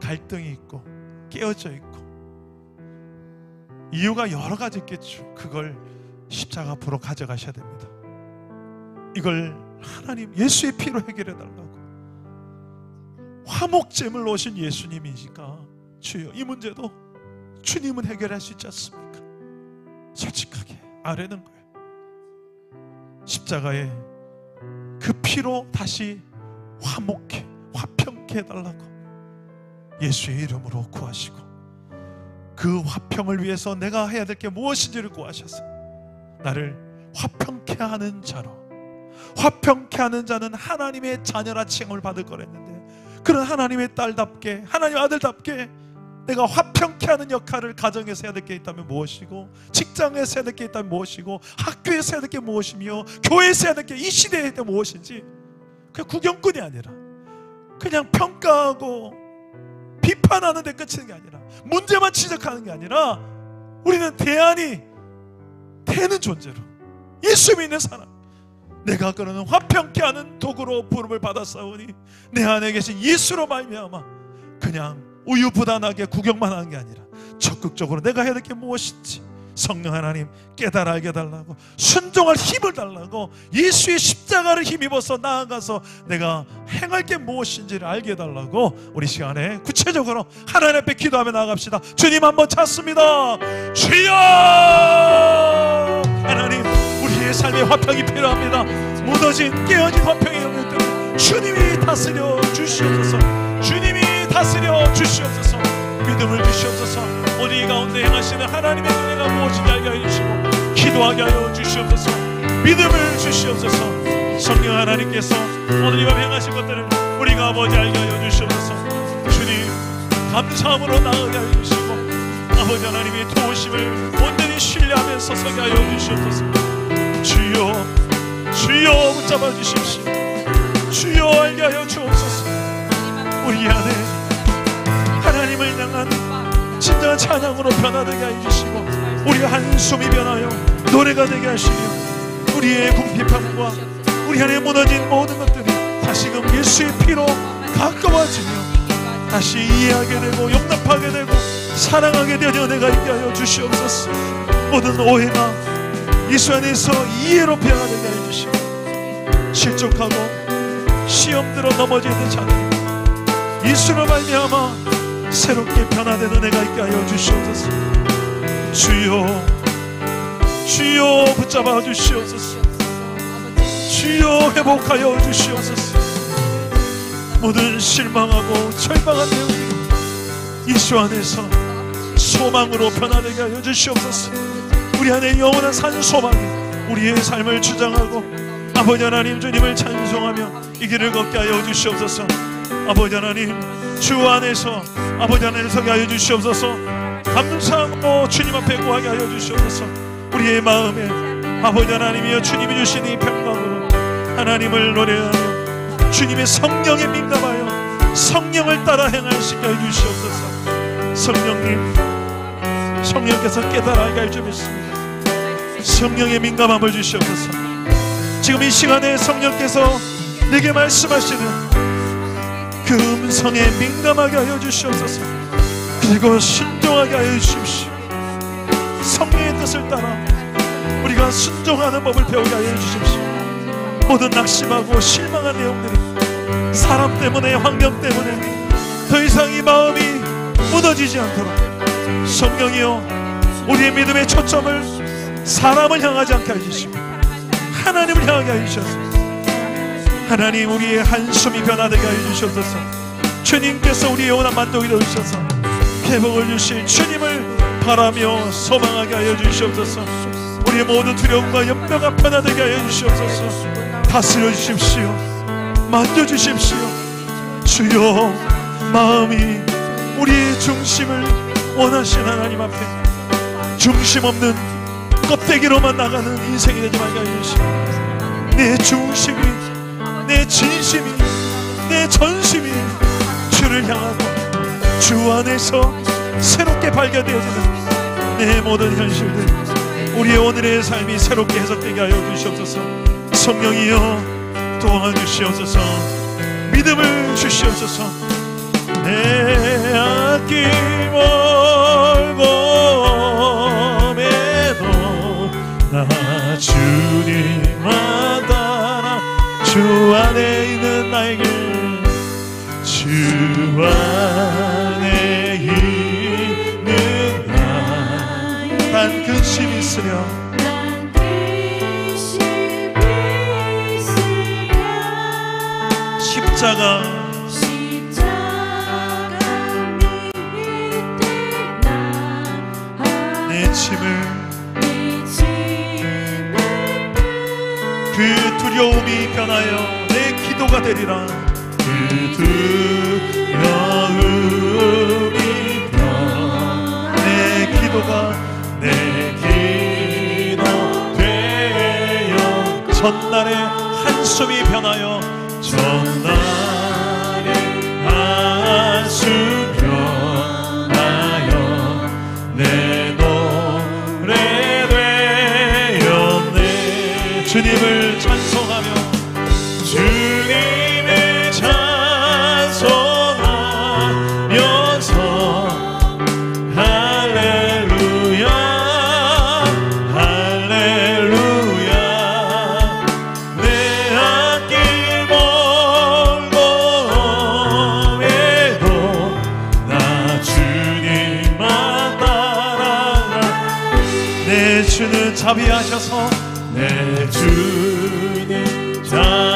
갈등이 있고 깨어져 있고 이유가 여러 가지 있겠죠. 그걸 십자가 앞으로 가져가셔야 됩니다. 이걸 하나님 예수의 피로 해결해 달라고. 화목제물 오신 예수님이니까 주여, 이 문제도 주님은 해결할 수 있지 않습니까? 솔직하게 아뢰는 거예요. 십자가에 그 피로 다시 화목해, 화평케 해달라고 예수의 이름으로 구하시고, 그 화평을 위해서 내가 해야 될 게 무엇인지를 구하셔서 나를 화평케 하는 자로, 화평케 하는 자는 하나님의 자녀라 칭함을 받을 거랬는데, 그런 하나님의 딸답게, 하나님의 아들답게 내가 화평케 하는 역할을 가정에서 해야 될 게 있다면 무엇이고, 직장에서 해야 될 게 있다면 무엇이고, 학교에서 해야 될 게 무엇이며, 교회에서 해야 될 게 이 시대에 해야 될 게 무엇인지, 그냥 구경꾼이 아니라 그냥 평가하고 비판하는 데 끝이는 게 아니라, 문제만 지적하는 게 아니라 우리는 대안이 되는 존재로 예수 믿는 사람, 내가 그러는 화평케 하는 도구로 부름을 받았사오니 내 안에 계신 예수로 말미암아 그냥 우유부단하게 구경만 하는 게 아니라 적극적으로 내가 해야 될 게 무엇인지 성령 하나님 깨달아 알게 달라고, 순종할 힘을 달라고, 예수의 십자가를 힘입어서 나아가서 내가 행할 게 무엇인지를 알게 달라고 우리 시간에 구체적으로 하나님 앞에 기도하며 나아갑시다. 주님 한번 찾습니다. 주여, 하나님, 우리의 삶의 화평이 필요합니다. 무너진 깨어진 화평의 영역들 주님이 다스려 주시옵소서. 주님이 다스려 주시옵소서. 믿음을 주시옵소서. 우리 가운데 행하시는 하나님의 은혜가 무엇인지 알게 하여 주시고 기도하게 하여 주시옵소서. 믿음을 주시옵소서. 성령 하나님께서 오늘 이 밤 행하신 것들을 우리가 아버지 알게 하여 주시옵소서. 주님, 감사함으로 나아가게 하여 주시고 아버지 하나님의 도우심을 온전히 신뢰하면서 서게 하여 주시옵소서. 주여, 주여 붙잡아 주십시오. 주여 알게 하여 주옵소서. 우리 안에 하나님을 향한 진정한 찬양으로 변화되게 해주시고, 우리의 한숨이 변하여 노래가 되게 하시며, 우리의 궁핍함과 우리 안에 무너진 모든 것들이 다시금 예수의 피로 가까워지며 다시 이해하게 되고 용납하게 되고 사랑하게 되는 은혜가 있게 하여 주시옵소서. 모든 오해가 예수 안에서 이해로 변화되게 해주시고, 실족하고 시험 들어 넘어지는 자들 예수로 말미암아 새롭게 변화되는 은혜가 있게 하여 주시옵소서. 주여, 주여 붙잡아 주시옵소서. 주여 회복하여 주시옵소서. 모든 실망하고 절망한 내용이 예수 안에서 소망으로 변화되게 하여 주시옵소서. 우리 안에 영원한 산 소망이 우리의 삶을 주장하고 아버지 하나님 주님을 찬송하며 이 길을 걷게 하여 주시옵소서. 아버지 하나님, 주 안에서 아버지 하나님 서게 하여 주시옵소서. 감사하고 주님 앞에 구하게 하여 주시옵소서. 우리의 마음에 아버지 하나님이여 주님이 주신 이 평강으로 하나님을 노래하며 주님의 성령에 민감하여 성령을 따라 행하시게 해 주시옵소서. 성령님, 성령께서 깨달아 알게 할 줄 믿습니다. 성령의 민감함을 주시옵소서. 지금 이 시간에 성령께서 내게 말씀하시는 그 음성에 민감하게 하여 주시옵소서. 그리고 순종하게 하여 주십시오. 성령의 뜻을 따라 우리가 순종하는 법을 배우게 하여 주십시오. 모든 낙심하고 실망한 내용들이 사람 때문에, 환경 때문에 더 이상 이 마음이 무너지지 않도록 성령이여, 우리의 믿음의 초점을 사람을 향하지 않게 해주시고 하나님을 향하게 해주셔서 하나님, 우리의 한숨이 변화되게 해주셔서 주님께서 우리의 영원한 만족이 되어주셔서 회복을 주실 주님을 바라며 소망하게 하여 주시옵소서. 우리의 모든 두려움과 염려가 변화되게 하여 주시옵소서. 다스려 주십시오. 만져주십시오. 주여, 마음이 우리의 중심을 원하신 하나님 앞에 중심 없는 껍데기로만 나가는 인생이 되지 말게 하여 주시고, 내 중심이, 내 진심이, 내 전심이 주를 향하고 주 안에서 새롭게 발견되어지는 내 모든 현실들, 우리의 오늘의 삶이 새롭게 해석되게 하여 주시옵소서. 성령이여, 도와주시옵소서. 믿음을 주시옵소서. 내 아낌없고 나 주님만 따라 주 안에 있는 나에게, 주 안에 있는 나, 난 근심이 있으려 십자가 내 짐을, 그 두려움이 변하여 내 기도가 되리라. 그 두려움이 변 내 기도가 내 기도 되어 전날의 한숨이 변하여 전날의 한숨 변하여 내 노래 되었네. 주님을 찬송하며 주님을 찬송하면서 할렐루야 할렐루야. 내 앞길 멀고 해도 나 주님만 따라가. 내 주는 자비하셔서, 내 주는 자비하셔서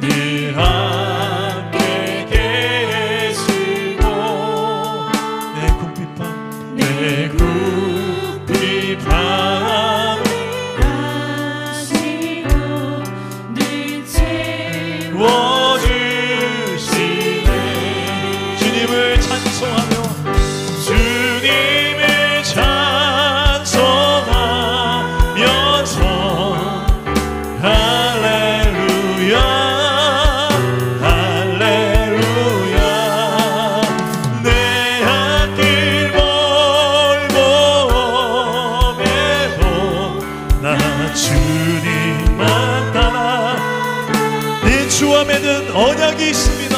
늘 함께 계시고, 내 궁핍함 내 궁핍함 채워주시네. 주님을 찬송하며 주님을 찬송하면서 할렐루야 할렐루야. 내 앞길 멀고 해도 나 주님만 따라 내 주와 맺은 언약이 있습니다.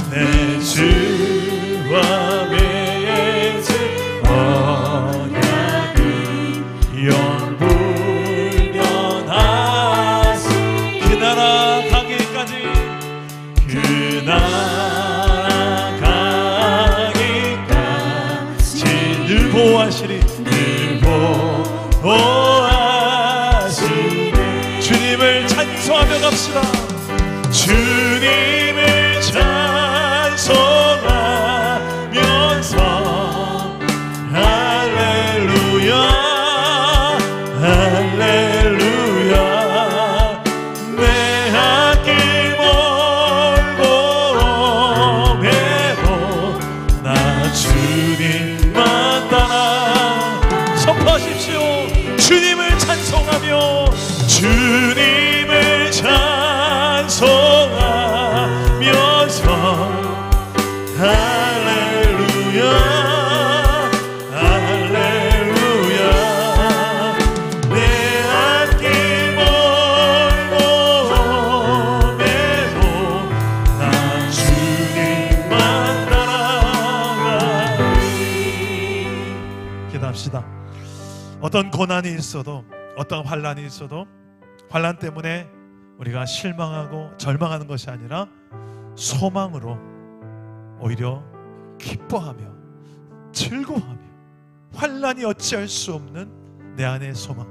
내 주와 맺은 언약은 영불변하시. 그 나라 가기까지, 그 나라 가기까지 늘 보호하시리, 늘 보호하시리. 주님을 찬송하며 갑시다. 주님을 찬송하면서 할렐루야 할렐루야. 내 앞길 멀고 해도 나 주님만 따라 선포하십시오. 주님을 찬송하며 주님을 찬송하면서 할렐루야 할렐루야. 기도합시다. 어떤 고난이 있어도, 어떤 환난이 있어도 환난 때문에 우리가 실망하고 절망하는 것이 아니라 소망으로 오히려 기뻐하며 즐거워하며, 환난이 어찌할 수 없는 내 안의 소망,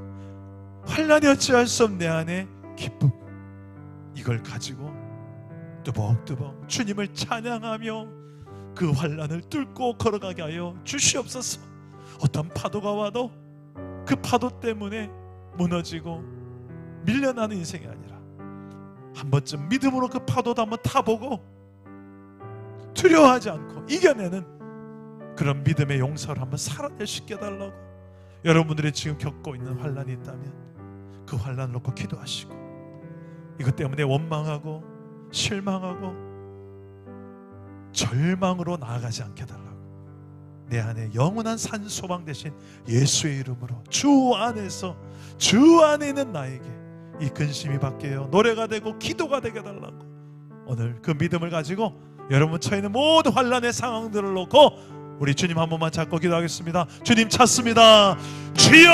환난이 어찌할 수 없는 내 안의 기쁨, 이걸 가지고 뚜벅뚜벅 주님을 찬양하며 그 환난을 뚫고 걸어가게 하여 주시옵소서. 어떤 파도가 와도 그 파도 때문에 무너지고 밀려나는 인생이 아니라 한 번쯤 믿음으로 그 파도도 한번 타보고 두려워하지 않고 이겨내는 그런 믿음의 용서를 한번 살아낼 수 있게 해달라고. 여러분들이 지금 겪고 있는 환난이 있다면 그 환난을 놓고 기도하시고, 이것 때문에 원망하고 실망하고 절망으로 나아가지 않게 해달라고. 내 안에 영원한 산소망 대신 예수의 이름으로 주 안에서, 주 안에 있는 나에게 이 근심이 바뀌어 노래가 되고 기도가 되게 해달라고. 오늘 그 믿음을 가지고 여러분 처해 있는 모든 환난의 상황들을 놓고 우리 주님 한 번만 잡고 기도하겠습니다. 주님 찾습니다. 주여!